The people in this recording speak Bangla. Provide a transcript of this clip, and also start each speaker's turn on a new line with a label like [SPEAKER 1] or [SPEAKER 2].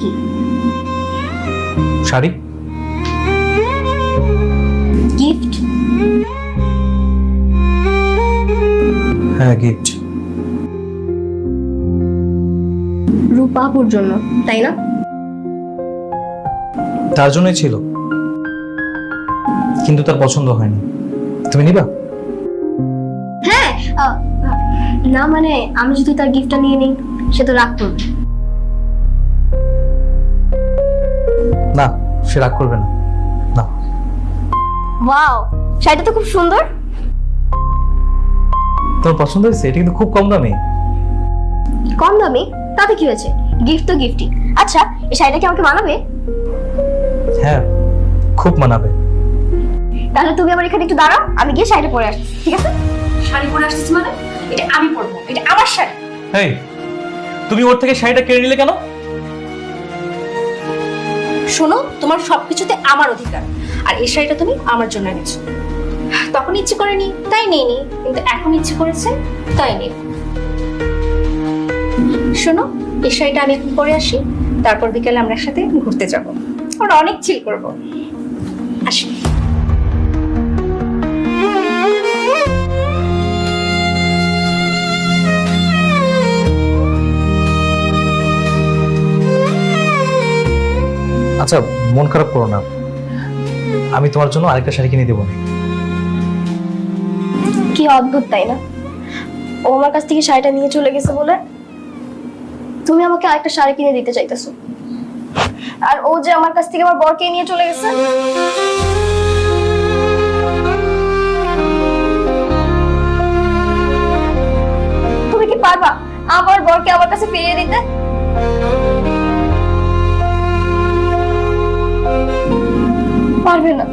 [SPEAKER 1] কি?
[SPEAKER 2] শাড়ি।
[SPEAKER 1] গিফট?
[SPEAKER 2] হ্যাঁ, গিফট।
[SPEAKER 1] রূপাপুর জন্য, তাই না?
[SPEAKER 2] তার জন্যই ছিল, কিন্তু তার পছন্দ হয়নি। তুমি নিবা?
[SPEAKER 1] হ্যাঁ। না মানে আমি যদি তার গিফটটা নিয়ে নিই সে তো রাগ করবে।
[SPEAKER 2] না, সে রাগ করবে না। না।
[SPEAKER 1] ওয়াও, শাড়িটা তো খুব সুন্দর।
[SPEAKER 2] তোমার পছন্দ হয়েছে? এটা কিন্তু খুব কম দামে।
[SPEAKER 1] কম দামি তাতে কি হয়েছে? গিফট তো গিফটই। আচ্ছা, এই শাড়িটা কি আমাকে মানাবে?
[SPEAKER 2] হ্যাঁ, খুব মানাবে।
[SPEAKER 1] তাহলে তুমি আমার এখানে একটু দাঁড়াও, আমি গিয়ে শাড়িটা পরে আসছি, ঠিক আছে?
[SPEAKER 3] শাড়ি পরে আসছিস মানে? এটা আমি পরবো, এটা আমার শাড়ি।
[SPEAKER 2] এই, তুমি ওর থেকে শাড়িটা কেড়ে নিলে কেন?
[SPEAKER 3] শোনো, তোমার সবকিছুতে আমার অধিকার, আর এই শাড়িটা তুমি আমার জন্য এনেছো। তখন ইচ্ছে করেনি তাই নেইনি, কিন্তু এখন ইচ্ছে করেছে তাই নেই। শোনো, এই শাড়িটা আমি এখন পরে আসি, তারপর বিকেলে আমরা একসাথে ঘুরতে যাব, আমরা অনেক চিল করব। আসি।
[SPEAKER 2] আচ্ছা, মন খারাপ করো না, আমি তোমার জন্য আরেকটা শাড়ি কিনে দেবো।
[SPEAKER 1] কি অদ্ভুত তাই না? ও আমার কাছ থেকে শাড়িটা নিয়ে চলে গেছে বলে তুমি আমাকে আরেকটা শাড়ি কিনে দিতে চাইতেছো, আর ও যে আমার কাছ থেকে আমার বরকে নিয়ে চলে গেছে। তুমি কি পারবা আমার বরকে আমার কাছে ফিরিয়ে দিতে? পারবে না।